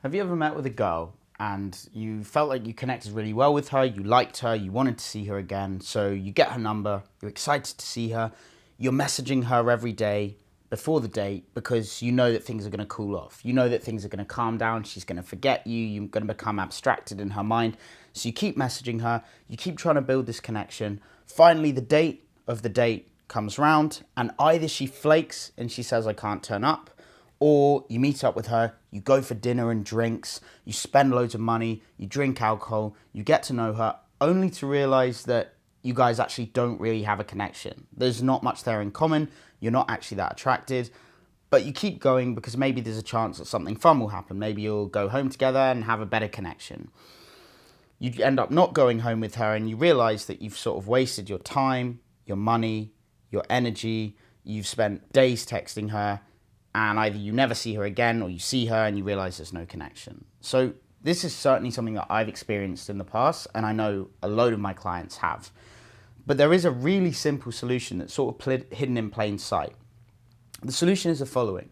Have you ever met with a girl and you felt like you connected really well with her, you liked her, you wanted to see her again, so you get her number, you're excited to see her, you're messaging her every day before the date because you know that things are going to cool off. You know that things are going to calm down, she's going to forget you, you're going to become abstracted in her mind. So you keep messaging her, you keep trying to build this connection. Finally, the date of the date comes round and either she flakes and she says, I can't turn up, or you meet up with her, you go for dinner and drinks, you spend loads of money, you drink alcohol, you get to know her, only to realize that you guys actually don't really have a connection. There's not much there in common, you're not actually that attracted, but you keep going because maybe there's a chance that something fun will happen. Maybe you'll go home together and have a better connection. You end up not going home with her and you realize that you've sort of wasted your time, your money, your energy, you've spent days texting her, and either you never see her again or you see her and you realize there's no connection. So this is certainly something that I've experienced in the past, and I know a load of my clients have. But there is a really simple solution that's sort of hidden in plain sight. The solution is the following.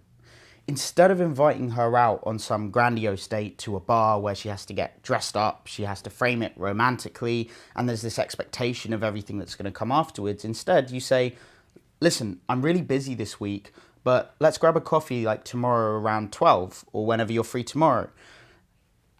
Instead of inviting her out on some grandiose date to a bar where she has to get dressed up, she has to frame it romantically, and there's this expectation of everything that's going to come afterwards, instead you say, listen, I'm really busy this week, but let's grab a coffee like tomorrow around 12 or whenever you're free tomorrow.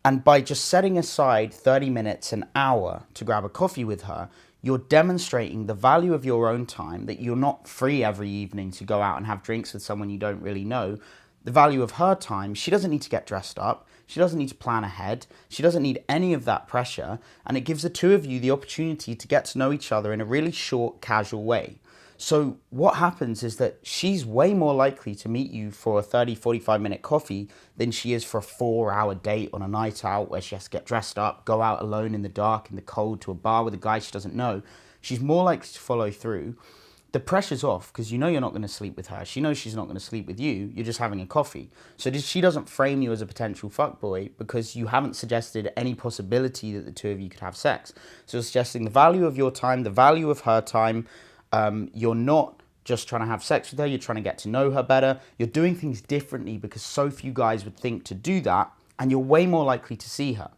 And by just setting aside 30 minutes, an hour to grab a coffee with her, you're demonstrating the value of your own time, that you're not free every evening to go out and have drinks with someone you don't really know. The value of her time, she doesn't need to get dressed up, she doesn't need to plan ahead, she doesn't need any of that pressure, and it gives the two of you the opportunity to get to know each other in a really short, casual way. So what happens is that she's way more likely to meet you for a 30, 45-minute coffee than she is for a 4-hour date on a night out where she has to get dressed up, go out alone in the dark, in the cold, to a bar with a guy she doesn't know. She's more likely to follow through. The pressure's off because you know you're not going to sleep with her. She knows she's not going to sleep with you. You're just having a coffee. So she doesn't frame you as a potential fuckboy because you haven't suggested any possibility that the two of you could have sex. So you're suggesting the value of your time, the value of her time. You're not just trying to have sex with her, you're trying to get to know her better. You're doing things differently because so few guys would think to do that, and you're way more likely to see her.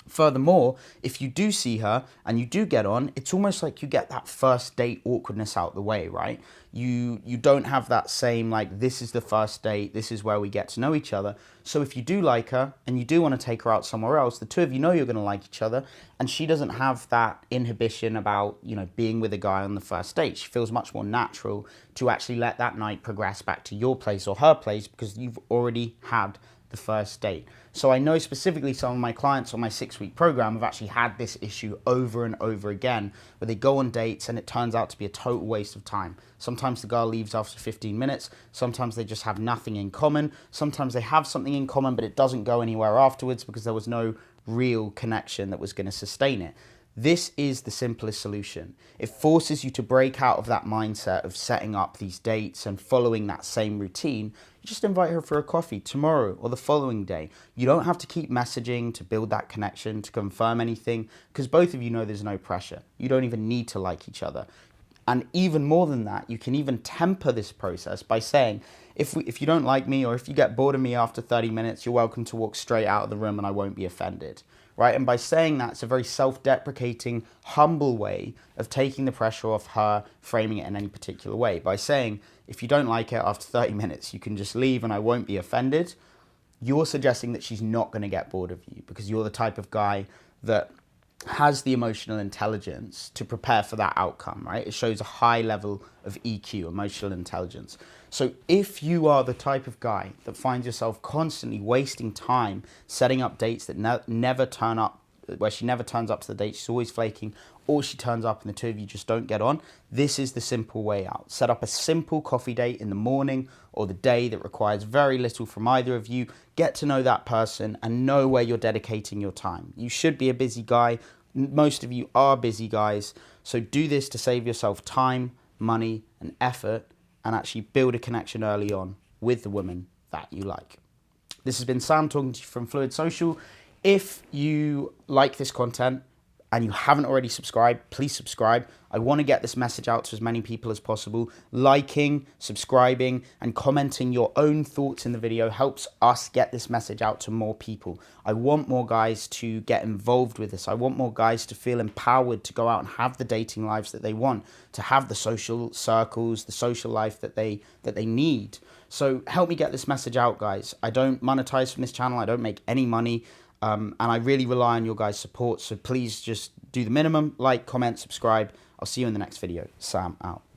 Furthermore, if you do see her and you do get on, it's almost like you get that first date awkwardness out the way, right? You don't have that same, like, this is the first date, this is where we get to know each other. So if you do like her and you do want to take her out somewhere else, the two of you know you're going to like each other, and she doesn't have that inhibition about, being with a guy on the first date. She feels much more natural to actually let that night progress back to your place or her place because you've already had the first date. So I know specifically some of my clients on my 6-week program have actually had this issue over and over again, where they go on dates and it turns out to be a total waste of time. Sometimes the girl leaves after 15 minutes, sometimes they just have nothing in common, sometimes they have something in common but it doesn't go anywhere afterwards because there was no real connection that was going to sustain it. This is the simplest solution. It forces you to break out of that mindset of setting up these dates and following that same routine. You just invite her for a coffee tomorrow or the following day. You don't have to keep messaging to build that connection, to confirm anything, because both of you know there's no pressure. You don't even need to like each other. And even more than that, you can even temper this process by saying, if you don't like me or if you get bored of me after 30 minutes, you're welcome to walk straight out of the room and I won't be offended. Right? And by saying that, it's a very self-deprecating, humble way of taking the pressure off her framing it in any particular way. By saying, if you don't like it after 30 minutes, you can just leave and I won't be offended. You're suggesting that she's not going to get bored of you because you're the type of guy that has the emotional intelligence to prepare for that outcome, right? It shows a high level of EQ, emotional intelligence. So if you are the type of guy that finds yourself constantly wasting time setting up dates that never turn up, where she never turns up to the date, she's always flaking, or she turns up and the two of you just don't get on, this is the simple way out. Set up a simple coffee date in the morning or the day that requires very little from either of you. Get to know that person and know where you're dedicating your time. You should be a busy guy. Most of you are busy guys. So do this to save yourself time, money, and effort, and actually build a connection early on with the woman that you like. This has been Sam talking to you from Fluid Social. If you like this content, and you haven't already subscribed, please subscribe. I want to get this message out to as many people as possible. Liking, subscribing, and commenting your own thoughts in the video helps us get this message out to more people. I want more guys to get involved with this. I want more guys to feel empowered to go out and have the dating lives that they want, to have the social circles, the social life that they need. So help me get this message out, guys. I don't monetize from this channel. I don't make any money. And I really rely on your guys' support. So please just do the minimum, like, comment, subscribe. I'll see you in the next video. Sam out.